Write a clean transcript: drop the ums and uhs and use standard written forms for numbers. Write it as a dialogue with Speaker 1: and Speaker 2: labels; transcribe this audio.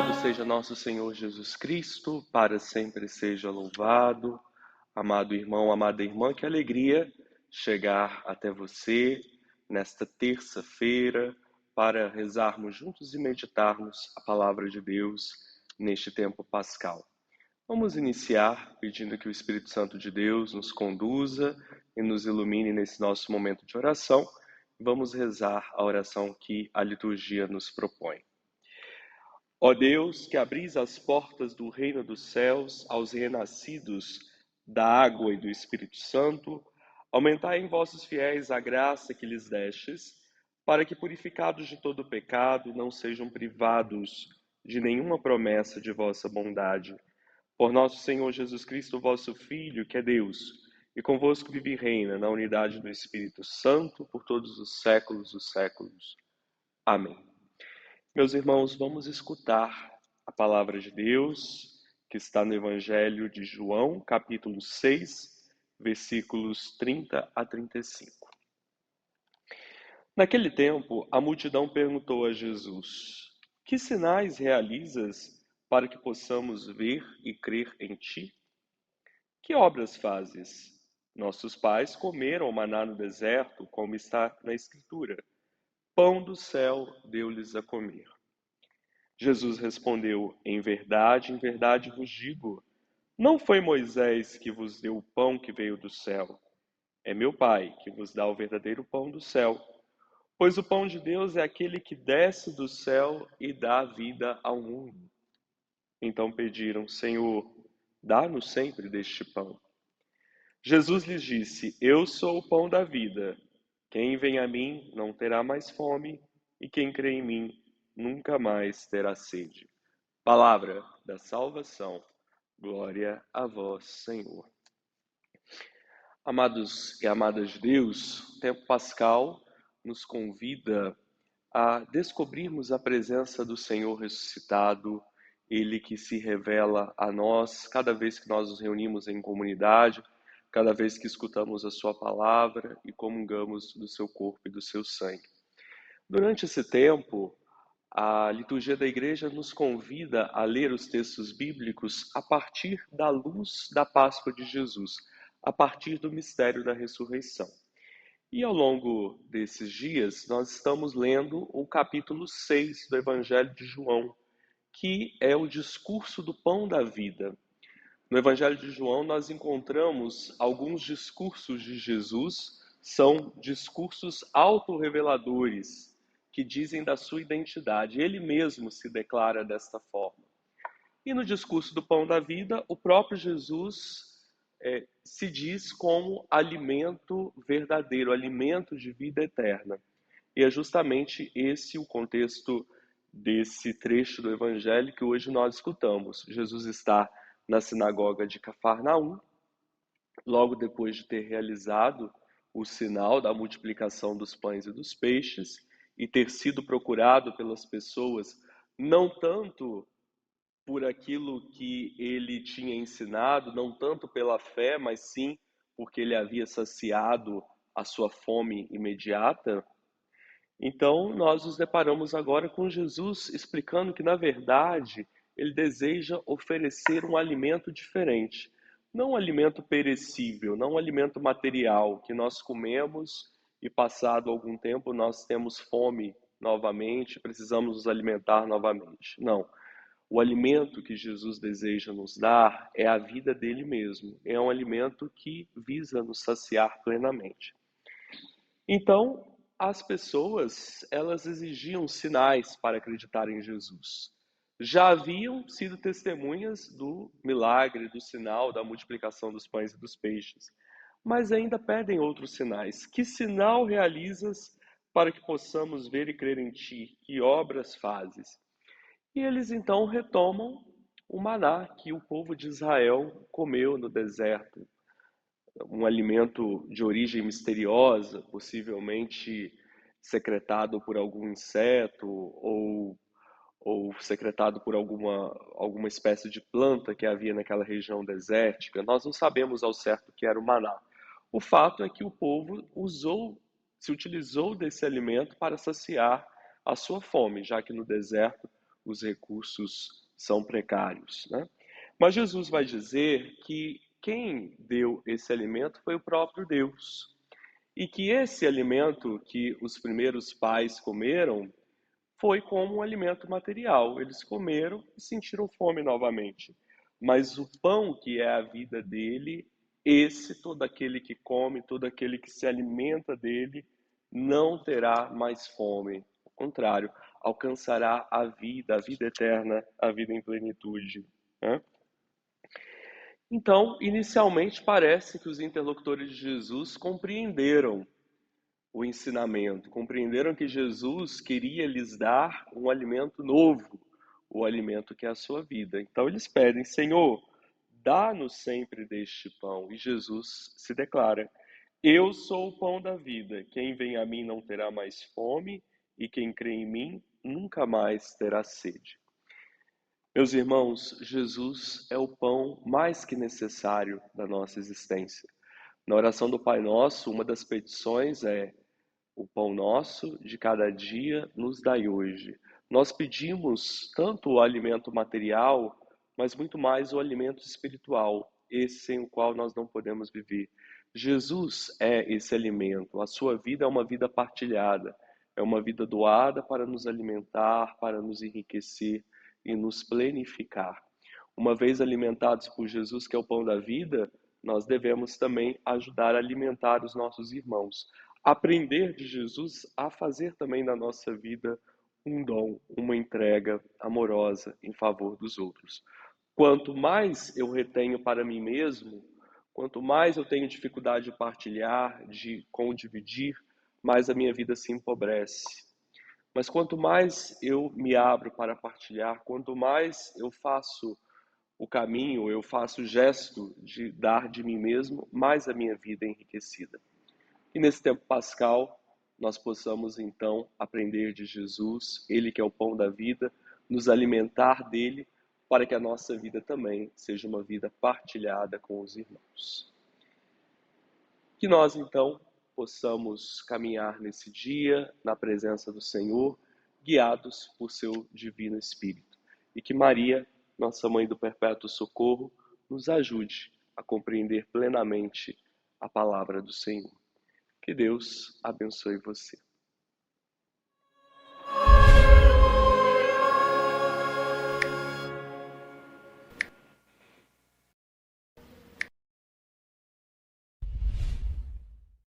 Speaker 1: Louvado seja nosso Senhor Jesus Cristo, para sempre seja louvado. Amado irmão, amada irmã, que alegria chegar até você nesta terça-feira para rezarmos juntos e meditarmos a palavra de Deus neste tempo pascal. Vamos iniciar pedindo que o Espírito Santo de Deus nos conduza e nos ilumine nesse nosso momento de oração. Vamos rezar a oração que a liturgia nos propõe. Ó Deus, que abris as portas do reino dos céus aos renascidos da água e do Espírito Santo, aumentai em vossos fiéis a graça que lhes destes, para que, purificados de todo pecado, não sejam privados de nenhuma promessa de vossa bondade. Por nosso Senhor Jesus Cristo, vosso Filho, que é Deus, e convosco vive e reina na unidade do Espírito Santo por todos os séculos dos séculos. Amém. Meus irmãos, vamos escutar a palavra de Deus, que está no Evangelho de João, capítulo 6, versículos 30 a 35. Naquele tempo, a multidão perguntou a Jesus: Que sinais realizas para que possamos ver e crer em ti? Que obras fazes? Nossos pais comeram maná no deserto, como está na Escritura. Pão do céu deu-lhes a comer. Jesus respondeu: em verdade vos digo, não foi Moisés que vos deu o pão que veio do céu. É meu Pai que vos dá o verdadeiro pão do céu. Pois o pão de Deus é aquele que desce do céu e dá vida ao mundo. Então pediram: Senhor, dá-nos sempre deste pão. Jesus lhes disse: Eu sou o pão da vida. Quem vem a mim não terá mais fome, e quem crê em mim nunca mais terá sede. Palavra da salvação. Glória a vós, Senhor. Amados e amadas de Deus, o tempo pascal nos convida a descobrirmos a presença do Senhor ressuscitado, Ele que se revela a nós cada vez que nós nos reunimos em comunidade, cada vez que escutamos a Sua palavra e comungamos do Seu corpo e do Seu sangue. Durante esse tempo, a liturgia da igreja nos convida a ler os textos bíblicos a partir da luz da Páscoa de Jesus, a partir do mistério da ressurreição. E ao longo desses dias, nós estamos lendo o capítulo 6 do Evangelho de João, que é o discurso do pão da vida. No Evangelho de João, nós encontramos alguns discursos de Jesus, são discursos autorreveladores, que dizem da sua identidade. Ele mesmo se declara desta forma. E no discurso do pão da vida, o próprio Jesus se diz como alimento verdadeiro, alimento de vida eterna. E é justamente esse o contexto desse trecho do Evangelho que hoje nós escutamos. Jesus está na sinagoga de Cafarnaum, logo depois de ter realizado o sinal da multiplicação dos pães e dos peixes e ter sido procurado pelas pessoas, não tanto por aquilo que ele tinha ensinado, não tanto pela fé, mas sim porque ele havia saciado a sua fome imediata. Então, nós nos deparamos agora com Jesus explicando que, na verdade, ele deseja oferecer um alimento diferente. Não um alimento perecível, não um alimento material que nós comemos e, passado algum tempo, nós temos fome novamente, precisamos nos alimentar novamente. Não. O alimento que Jesus deseja nos dar é a vida dele mesmo. É um alimento que visa nos saciar plenamente. Então, as pessoas, elas exigiam sinais para acreditar em Jesus. Já haviam sido testemunhas do milagre, do sinal, da multiplicação dos pães e dos peixes, mas ainda pedem outros sinais. Que sinal realizas para que possamos ver e crer em ti? Que obras fazes? E eles então retomam o maná que o povo de Israel comeu no deserto, um alimento de origem misteriosa, possivelmente secretado por algum inseto ou secretado por alguma espécie de planta que havia naquela região desértica. Nós não sabemos ao certo o que era o maná. O fato é que o povo se utilizou desse alimento para saciar a sua fome, já que no deserto os recursos são precários, né? Mas Jesus vai dizer que quem deu esse alimento foi o próprio Deus. E que esse alimento que os primeiros pais comeram foi como um alimento material. Eles comeram e sentiram fome novamente. Mas o pão que é a vida dele, esse todo aquele que come, todo aquele que se alimenta dele, não terá mais fome. Ao contrário, alcançará a vida eterna, a vida em plenitude, né? Então, inicialmente parece que os interlocutores de Jesus compreenderam o ensinamento, compreenderam que Jesus queria lhes dar um alimento novo, o alimento que é a sua vida. Então eles pedem: Senhor, dá-nos sempre deste pão. E Jesus se declara: Eu sou o pão da vida. Quem vem a mim não terá mais fome, e quem crê em mim nunca mais terá sede. Meus irmãos, Jesus é o pão mais que necessário da nossa existência. Na oração do Pai Nosso, uma das petições é: o pão nosso de cada dia nos dai hoje. Nós pedimos tanto o alimento material, mas muito mais o alimento espiritual, esse sem o qual nós não podemos viver. Jesus é esse alimento. A sua vida é uma vida partilhada, é uma vida doada para nos alimentar, para nos enriquecer e nos plenificar. Uma vez alimentados por Jesus, que é o pão da vida, nós devemos também ajudar a alimentar os nossos irmãos. Aprender de Jesus a fazer também da nossa vida um dom, uma entrega amorosa em favor dos outros. Quanto mais eu retenho para mim mesmo, quanto mais eu tenho dificuldade de partilhar, de condividir, mais a minha vida se empobrece. Mas quanto mais eu me abro para partilhar, quanto mais eu faço o caminho, eu faço o gesto de dar de mim mesmo, mais a minha vida é enriquecida. E nesse tempo pascal, nós possamos então aprender de Jesus, Ele que é o pão da vida, nos alimentar dele, para que a nossa vida também seja uma vida partilhada com os irmãos. Que nós então possamos caminhar nesse dia, na presença do Senhor, guiados por seu Divino Espírito. E que Maria, nossa Mãe do Perpétuo Socorro, nos ajude a compreender plenamente a palavra do Senhor. Que Deus abençoe você.